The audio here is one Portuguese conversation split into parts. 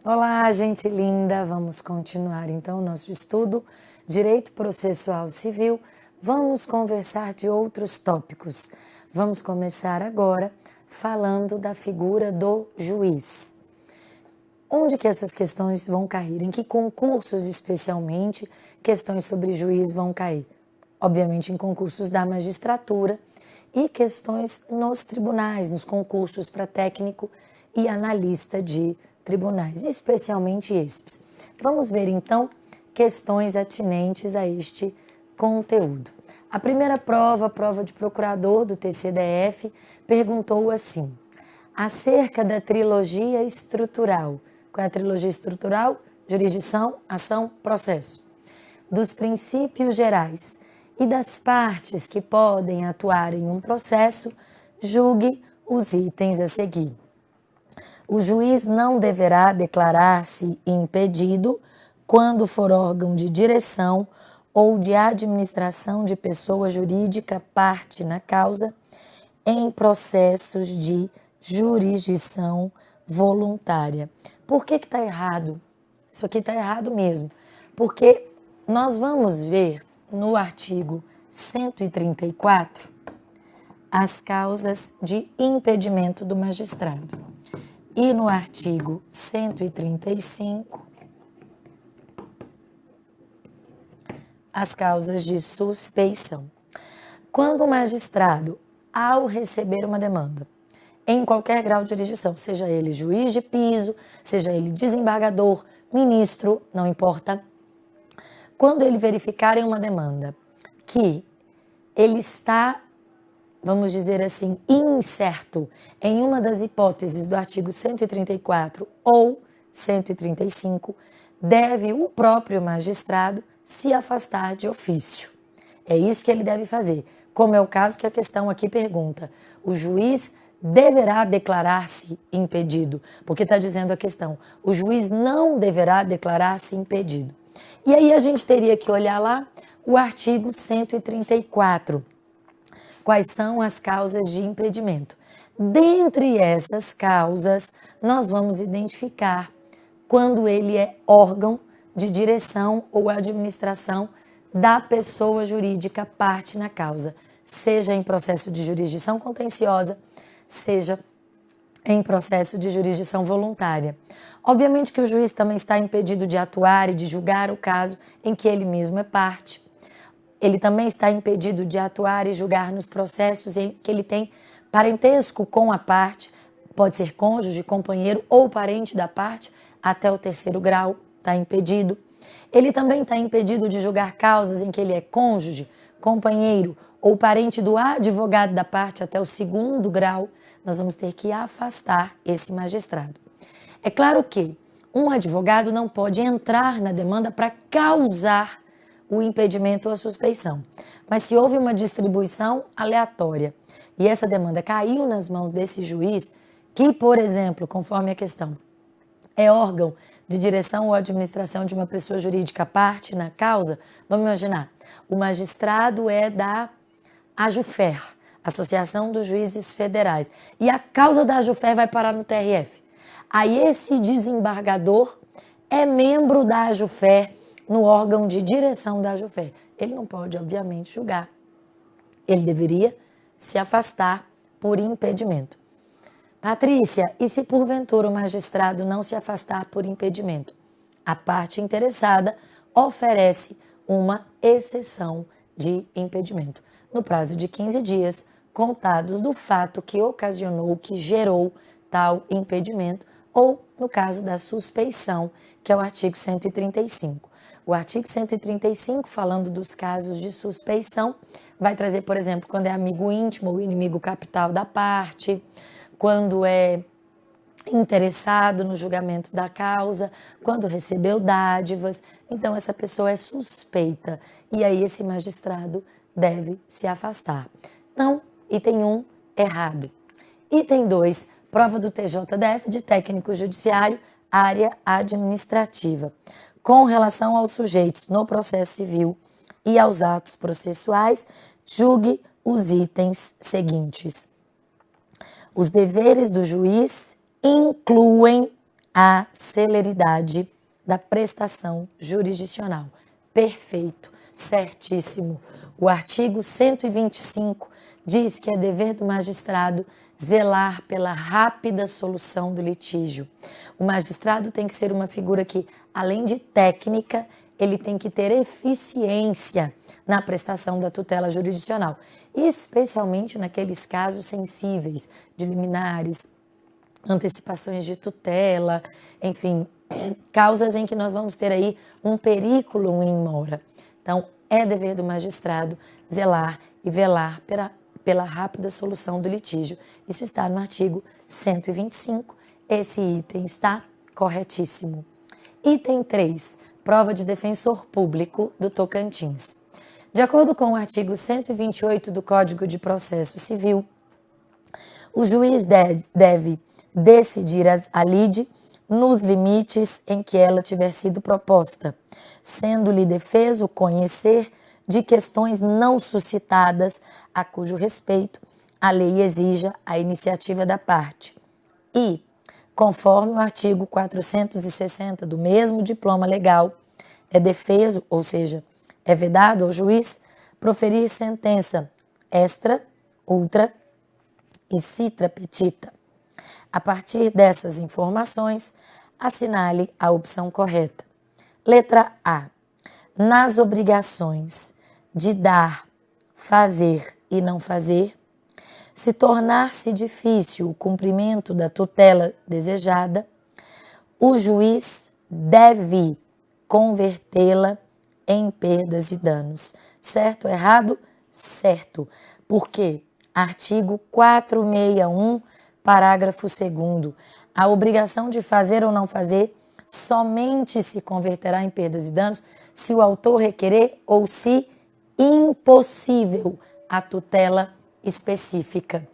Olá, gente linda! Vamos continuar então o nosso estudo Direito Processual Civil. Vamos conversar de outros tópicos. Vamos começar agora falando da figura do juiz. Onde que essas questões vão cair? Em que concursos, especialmente, questões sobre juiz vão cair? Obviamente, em concursos da magistratura e questões nos tribunais, nos concursos para técnico e analista de tribunais, especialmente esses. Vamos ver, então, questões atinentes a este conteúdo. A primeira prova, a prova de procurador do TCDF, perguntou assim: acerca da trilogia estrutural. Qual é a trilogia estrutural? Jurisdição, ação, processo. Dos princípios gerais e das partes que podem atuar em um processo, julgue os itens a seguir. O juiz não deverá declarar-se impedido quando for órgão de direção ou de administração de pessoa jurídica parte na causa em processos de jurisdição voluntária. Por que está errado? Isso aqui está errado mesmo, porque nós vamos ver no artigo 134 as causas de impedimento do magistrado. E no artigo 135, as causas de suspeição. Quando o magistrado, ao receber uma demanda, em qualquer grau de jurisdição, seja ele juiz de piso, seja ele desembargador, ministro, não importa, quando ele verificar em uma demanda que ele está, vamos dizer assim, incerto em uma das hipóteses do artigo 134 ou 135, deve o próprio magistrado se afastar de ofício. É isso que ele deve fazer, como é o caso que a questão aqui pergunta. O juiz deverá declarar-se impedido, porque está dizendo a questão, o juiz não deverá declarar-se impedido. E aí a gente teria que olhar lá o artigo 134. Quais são as causas de impedimento? Dentre essas causas, nós vamos identificar quando ele é órgão de direção ou administração da pessoa jurídica parte na causa, seja em processo de jurisdição contenciosa, seja em processo de jurisdição voluntária. Obviamente que o juiz também está impedido de atuar e de julgar o caso em que ele mesmo é parte. Ele também está impedido de atuar e julgar nos processos em que ele tem parentesco com a parte, pode ser cônjuge, companheiro ou parente da parte, até o 3º grau, está impedido. Ele também está impedido de julgar causas em que ele é cônjuge, companheiro ou parente do advogado da parte até o 2º grau. Nós vamos ter que afastar esse magistrado. É claro que um advogado não pode entrar na demanda para causar o impedimento ou a suspeição. Mas se houve uma distribuição aleatória e essa demanda caiu nas mãos desse juiz, que, por exemplo, conforme a questão, é órgão de direção ou administração de uma pessoa jurídica parte na causa, vamos imaginar, o magistrado é da AJUFER, Associação dos Juízes Federais, e a causa da AJUFER vai parar no TRF. Aí esse desembargador é membro da AJUFER, no órgão de direção da AJUFER. Ele não pode, obviamente, julgar. Ele deveria se afastar por impedimento. Patrícia, e se porventura o magistrado não se afastar por impedimento? A parte interessada oferece uma exceção de impedimento, no prazo de 15 dias, contados do fato que ocasionou, que gerou tal impedimento, ou no caso da suspeição, que é o artigo 135. O artigo 135, falando dos casos de suspeição, vai trazer, por exemplo, quando é amigo íntimo ou inimigo capital da parte, quando é interessado no julgamento da causa, quando recebeu dádivas. Então, essa pessoa é suspeita e aí esse magistrado deve se afastar. Então, item 1, errado. Item 2, prova do TJDF de técnico judiciário, área administrativa. Com relação aos sujeitos no processo civil e aos atos processuais, julgue os itens seguintes. Os deveres do juiz incluem a celeridade da prestação jurisdicional. Perfeito, certíssimo. O artigo 125 diz que é dever do magistrado zelar pela rápida solução do litígio. O magistrado tem que ser uma figura que, além de técnica, ele tem que ter eficiência na prestação da tutela jurisdicional, especialmente naqueles casos sensíveis de liminares, antecipações de tutela, enfim, causas em que nós vamos ter aí um periculum in mora. Então, é dever do magistrado zelar e velar pela rápida solução do litígio. Isso está no artigo 125. Esse item está corretíssimo. Item 3, prova de defensor público do Tocantins. De acordo com o artigo 128 do Código de Processo Civil, o juiz deve decidir a lide nos limites em que ela tiver sido proposta, sendo-lhe defeso conhecer de questões não suscitadas a cujo respeito a lei exija a iniciativa da parte. E, conforme o artigo 460 do mesmo diploma legal, é defeso, ou seja, é vedado ao juiz proferir sentença extra, ultra e citra petita. A partir dessas informações, assinale a opção correta. Letra A. Nas obrigações de dar, fazer e não fazer, se tornar-se difícil o cumprimento da tutela desejada, o juiz deve convertê-la em perdas e danos. Certo ou errado? Certo. Por quê? Artigo 461, parágrafo 2º. A obrigação de fazer ou não fazer somente se converterá em perdas e danos se o autor requerer ou se impossível a tutela específica.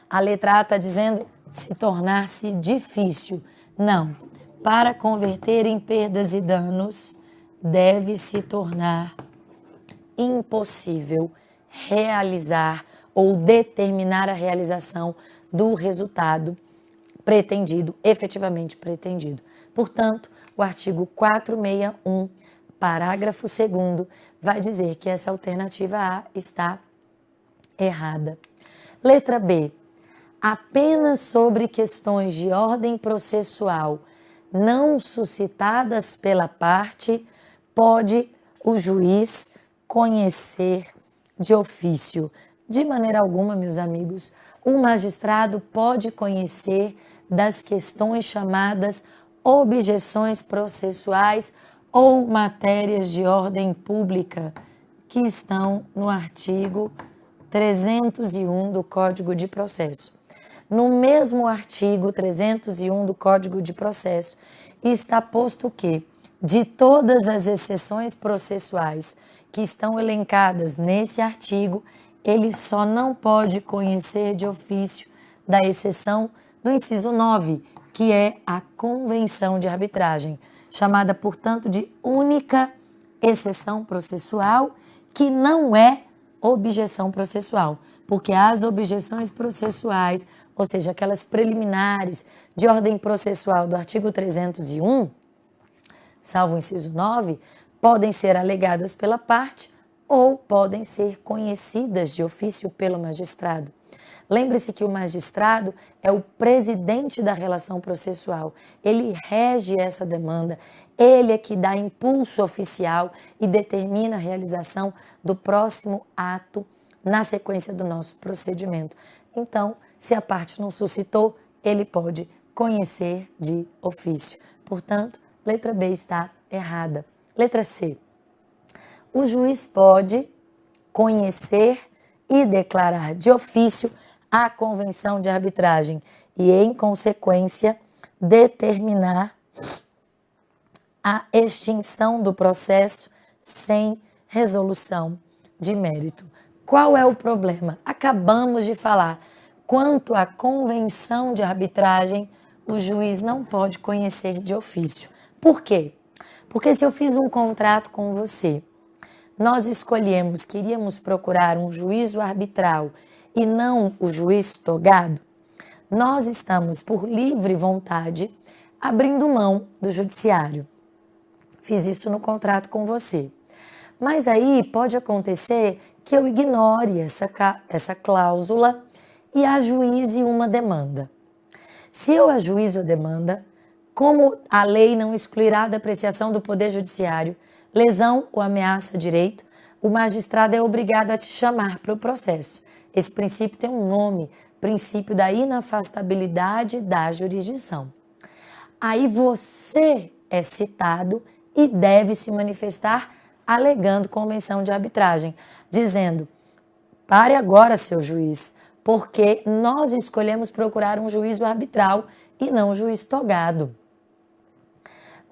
A letra A está dizendo se tornar-se difícil. Não. Para converter em perdas e danos, deve se tornar impossível realizar ou determinar a realização do resultado pretendido, efetivamente pretendido. Portanto, o artigo 461, parágrafo 2º, vai dizer que essa alternativa A está errada. Letra B. Apenas sobre questões de ordem processual não suscitadas pela parte, pode o juiz conhecer de ofício. De maneira alguma, meus amigos, o magistrado pode conhecer das questões chamadas objeções processuais ou matérias de ordem pública que estão no artigo 301 do Código de Processo. No mesmo artigo 301 do Código de Processo está posto que, de todas as exceções processuais que estão elencadas nesse artigo, ele só não pode conhecer de ofício da exceção do inciso 9, que é a convenção de arbitragem, chamada, portanto, de única exceção processual, que não é objeção processual, porque as objeções processuais, ou seja, aquelas preliminares de ordem processual do artigo 301, salvo o inciso 9, podem ser alegadas pela parte ou podem ser conhecidas de ofício pelo magistrado. Lembre-se que o magistrado é o presidente da relação processual, ele rege essa demanda, ele é que dá impulso oficial e determina a realização do próximo ato na sequência do nosso procedimento. Então, se a parte não suscitou, ele pode conhecer de ofício. Portanto, letra B está errada. Letra C. O juiz pode conhecer e declarar de ofício a convenção de arbitragem e, em consequência, determinar a extinção do processo sem resolução de mérito. Qual é o problema? Acabamos de falar. Quanto à convenção de arbitragem, o juiz não pode conhecer de ofício. Por quê? Porque se eu fiz um contrato com você, nós escolhemos que iríamos procurar um juízo arbitral e não o juiz togado, nós estamos, por livre vontade, abrindo mão do judiciário. Fiz isso no contrato com você. Mas aí pode acontecer que eu ignore essa cláusula e ajuize uma demanda. Se eu ajuizo a demanda, como a lei não excluirá da apreciação do Poder Judiciário lesão ou ameaça a direito, o magistrado é obrigado a te chamar para o processo. Esse princípio tem um nome, princípio da inafastabilidade da jurisdição. Aí você é citado e deve se manifestar alegando convenção de arbitragem, dizendo: pare agora, seu juiz, porque nós escolhemos procurar um juízo arbitral e não um juiz togado.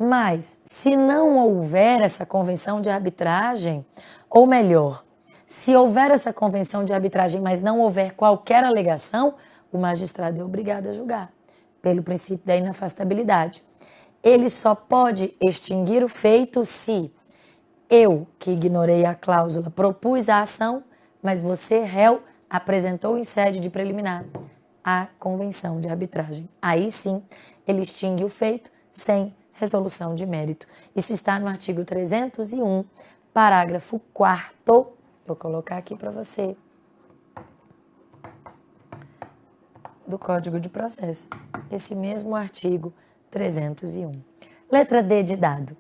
Mas, se não houver essa convenção de arbitragem, ou melhor, se houver essa convenção de arbitragem, mas não houver qualquer alegação, o magistrado é obrigado a julgar, pelo princípio da inafastabilidade. Ele só pode extinguir o feito se eu, que ignorei a cláusula, propus a ação, mas você, réu, apresentou em sede de preliminar a convenção de arbitragem. Aí sim, ele extingue o feito sem resolução de mérito. Isso está no artigo 301, parágrafo 4º. Vou colocar aqui para você. Do Código de Processo. Esse mesmo artigo 301. Letra D de dado.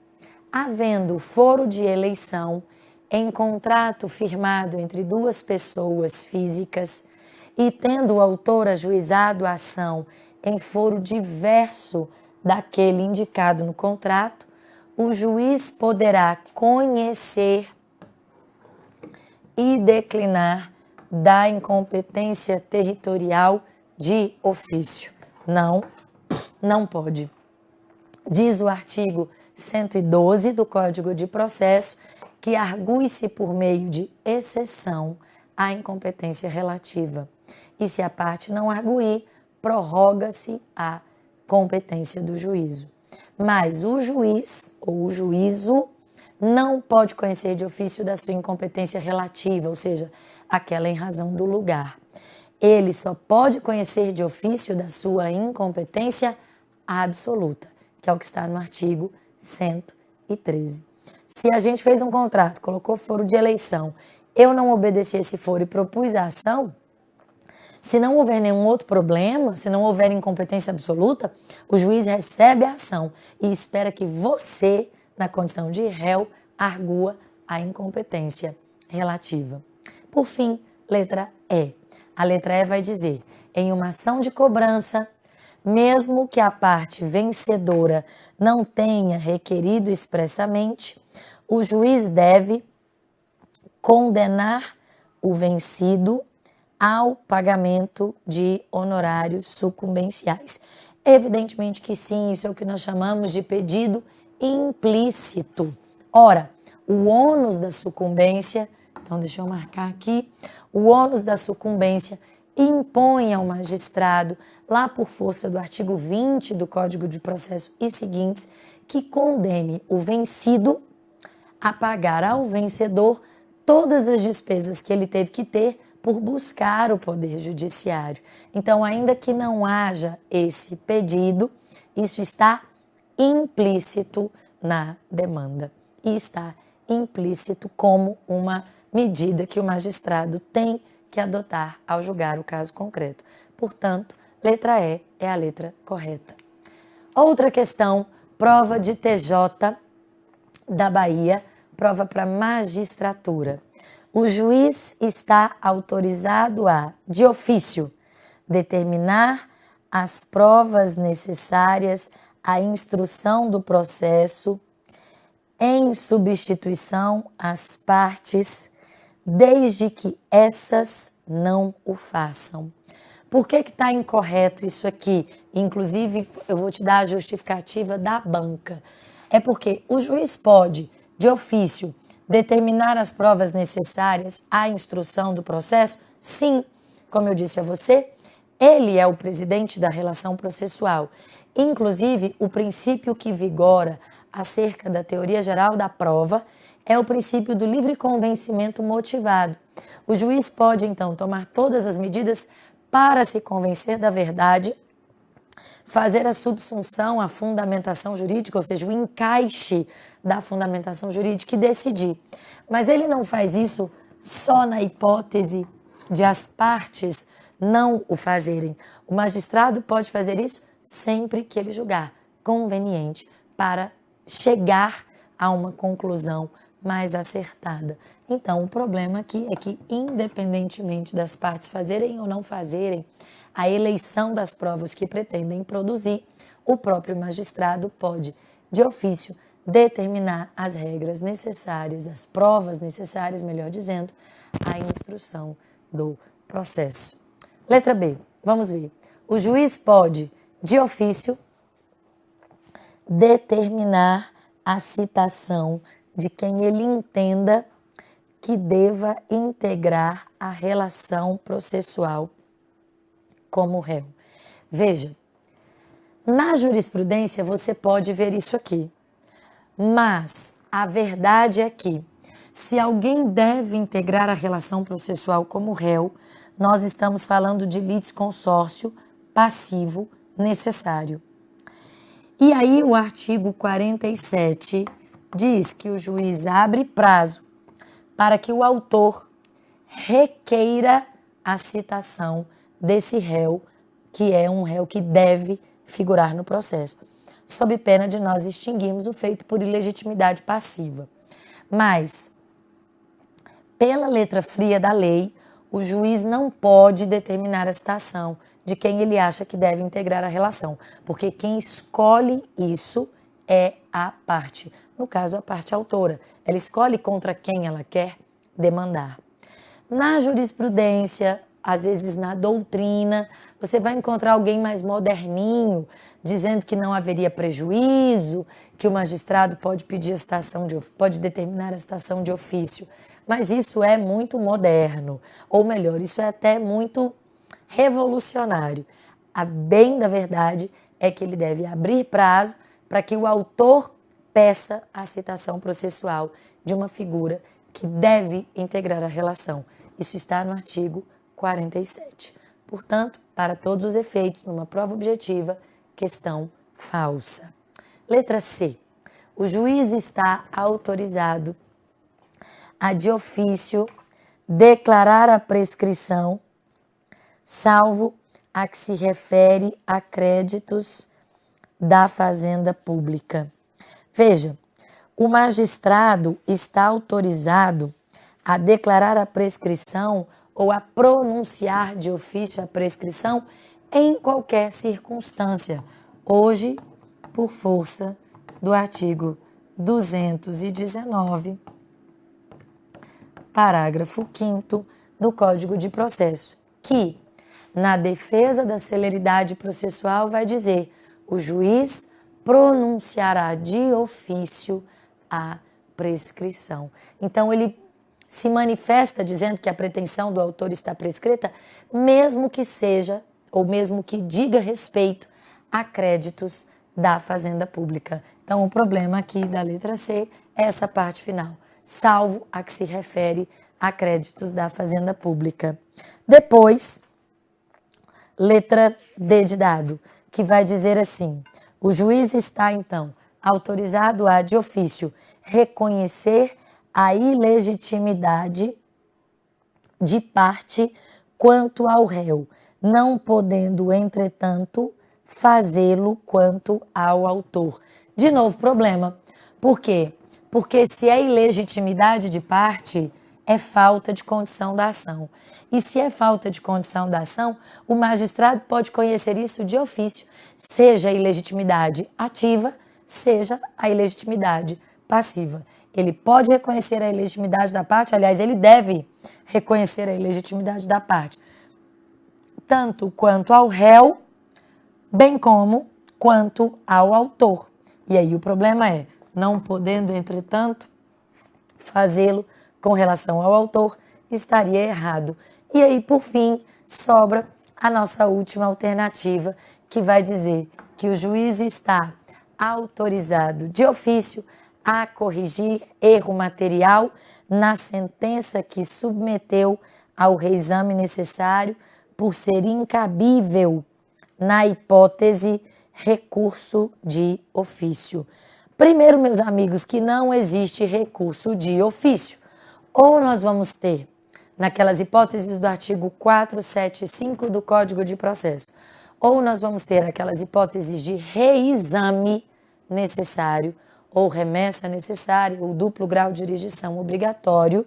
Havendo foro de eleição em contrato firmado entre duas pessoas físicas e tendo o autor ajuizado a ação em foro diverso daquele indicado no contrato, o juiz poderá conhecer e declinar da incompetência territorial de ofício. Não pode. Diz o artigo 112 do Código de Processo que argue-se por meio de exceção a incompetência relativa. E se a parte não arguir, prorroga-se a competência do juízo. Mas o juiz ou o juízo não pode conhecer de ofício da sua incompetência relativa, ou seja, aquela em razão do lugar. Ele só pode conhecer de ofício da sua incompetência absoluta, que é o que está no artigo 113. Se a gente fez um contrato, colocou foro de eleição, eu não obedeci esse foro e propus a ação, se não houver nenhum outro problema, se não houver incompetência absoluta, o juiz recebe a ação e espera que você, na condição de réu, argua a incompetência relativa. Por fim, letra E. A letra E vai dizer: em uma ação de cobrança, mesmo que a parte vencedora não tenha requerido expressamente, o juiz deve condenar o vencido ao pagamento de honorários sucumbenciais. Evidentemente que sim, isso é o que nós chamamos de pedido implícito. Ora, o ônus da sucumbência, então deixa eu marcar aqui, o ônus da sucumbência impõe ao magistrado, lá por força do artigo 20 do Código de Processo e seguintes, que condene o vencido a pagar ao vencedor todas as despesas que ele teve que ter por buscar o Poder Judiciário. Então, ainda que não haja esse pedido, isso está implícito na demanda e está implícito como uma medida que o magistrado tem que adotar ao julgar o caso concreto. Portanto, letra E é a letra correta. Outra questão, prova de TJ da Bahia, prova para magistratura. O juiz está autorizado a, de ofício, determinar as provas necessárias à instrução do processo em substituição às partes, desde que essas não o façam. Por que está incorreto isso aqui? Inclusive, eu vou te dar a justificativa da banca. É porque o juiz pode, de ofício, determinar as provas necessárias à instrução do processo? Sim, como eu disse a você, ele é o presidente da relação processual. Inclusive, o princípio que vigora acerca da teoria geral da prova é o princípio do livre convencimento motivado. O juiz pode, então, tomar todas as medidas para se convencer da verdade, fazer a subsunção à fundamentação jurídica, ou seja, o encaixe da fundamentação jurídica e decidir. Mas ele não faz isso só na hipótese de as partes não o fazerem. O magistrado pode fazer isso sempre que ele julgar conveniente para chegar a uma conclusão mais acertada. Então, o problema aqui é que, independentemente das partes fazerem ou não fazerem a eleição das provas que pretendem produzir, o próprio magistrado pode, de ofício, determinar as regras necessárias, as provas necessárias, melhor dizendo, à instrução do processo. Letra B, vamos ver. O juiz pode, de ofício, determinar a citação de quem ele entenda que deva integrar a relação processual como réu. Veja, na jurisprudência você pode ver isso aqui, mas a verdade é que se alguém deve integrar a relação processual como réu, nós estamos falando de litisconsórcio passivo necessário. E aí o artigo 47 diz que o juiz abre prazo para que o autor requeira a citação desse réu, que é um réu que deve figurar no processo, sob pena de nós extinguirmos o feito por ilegitimidade passiva. Mas, pela letra fria da lei, o juiz não pode determinar a citação de quem ele acha que deve integrar a relação, porque quem escolhe isso é a parte, no caso a parte autora. Ela escolhe contra quem ela quer demandar. Na jurisprudência, às vezes na doutrina, você vai encontrar alguém mais moderninho, dizendo que não haveria prejuízo, que o magistrado pode pedir a citação pode determinar a citação de ofício. Mas isso é muito moderno, ou melhor, isso é até muito revolucionário. A bem da verdade é que ele deve abrir prazo para que o autor peça a citação processual de uma figura que deve integrar a relação. Isso está no artigo 47. Portanto, para todos os efeitos, numa prova objetiva, questão falsa. Letra C. O juiz está autorizado a, de ofício, declarar a prescrição, salvo a que se refere a créditos da fazenda pública. Veja, o magistrado está autorizado a declarar a prescrição ou a pronunciar de ofício a prescrição em qualquer circunstância, hoje, por força do artigo 219, parágrafo 5º do Código de Processo, que, na defesa da celeridade processual, vai dizer: o juiz pronunciará de ofício a prescrição. Então, ele se manifesta dizendo que a pretensão do autor está prescrita, mesmo que seja, ou mesmo que diga respeito a créditos da fazenda pública. Então, o problema aqui da letra C é essa parte final, salvo a que se refere a créditos da fazenda pública. Depois, letra D de dado, que vai dizer assim: o juiz está, então, autorizado a, de ofício, reconhecer a ilegitimidade de parte quanto ao réu, não podendo, entretanto, fazê-lo quanto ao autor. De novo, problema. Por quê? Porque se é ilegitimidade de parte, é falta de condição da ação. E se é falta de condição da ação, o magistrado pode conhecer isso de ofício, seja a ilegitimidade ativa, seja a ilegitimidade passiva. Ele pode reconhecer a ilegitimidade da parte, aliás, ele deve reconhecer a ilegitimidade da parte, tanto quanto ao réu, bem como quanto ao autor. E aí o problema é, não podendo, entretanto, fazê-lo com relação ao autor, estaria errado. E aí, por fim, sobra a nossa última alternativa, que vai dizer que o juiz está autorizado de ofício a corrigir erro material na sentença que submeteu ao reexame necessário por ser incabível na hipótese recurso de ofício. Primeiro, meus amigos, que não existe recurso de ofício. Ou nós vamos ter, naquelas hipóteses do artigo 475 do Código de Processo, ou nós vamos ter aquelas hipóteses de reexame necessário, ou remessa necessária, ou duplo grau de jurisdição obrigatório,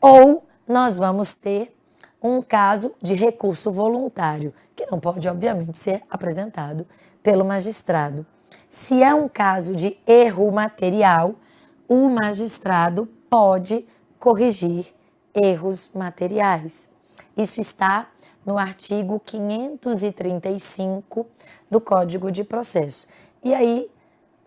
ou nós vamos ter um caso de recurso voluntário, que não pode, obviamente, ser apresentado pelo magistrado. Se é um caso de erro material, o magistrado pode corrigir erros materiais. Isso está no artigo 535 do Código de Processo. E aí,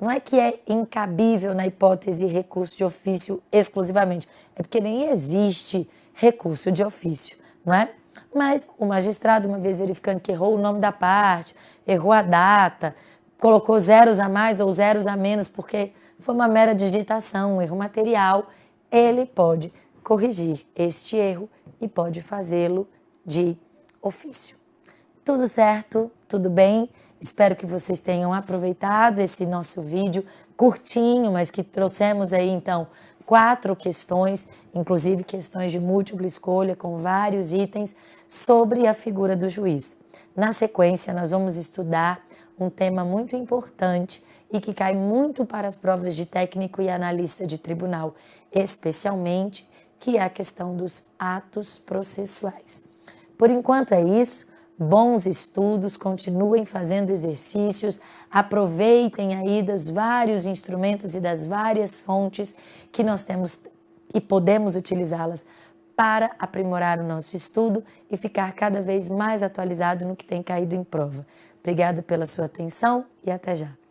não é que é incabível na hipótese recurso de ofício exclusivamente, é porque nem existe recurso de ofício, não é? Mas o magistrado, uma vez verificando que errou o nome da parte, errou a data, colocou zeros a mais ou zeros a menos porque foi uma mera digitação, um erro material, ele pode corrigir este erro e pode fazê-lo de ofício. Tudo certo? Tudo bem? Espero que vocês tenham aproveitado esse nosso vídeo curtinho, mas que trouxemos aí então 4 questões, inclusive questões de múltipla escolha com vários itens sobre a figura do juiz. Na sequência, nós vamos estudar um tema muito importante e que cai muito para as provas de técnico e analista de tribunal, especialmente, que é a questão dos atos processuais. Por enquanto é isso. Bons estudos, continuem fazendo exercícios, aproveitem aí dos vários instrumentos e das várias fontes que nós temos e podemos utilizá-las para aprimorar o nosso estudo e ficar cada vez mais atualizado no que tem caído em prova. Obrigada pela sua atenção e até já.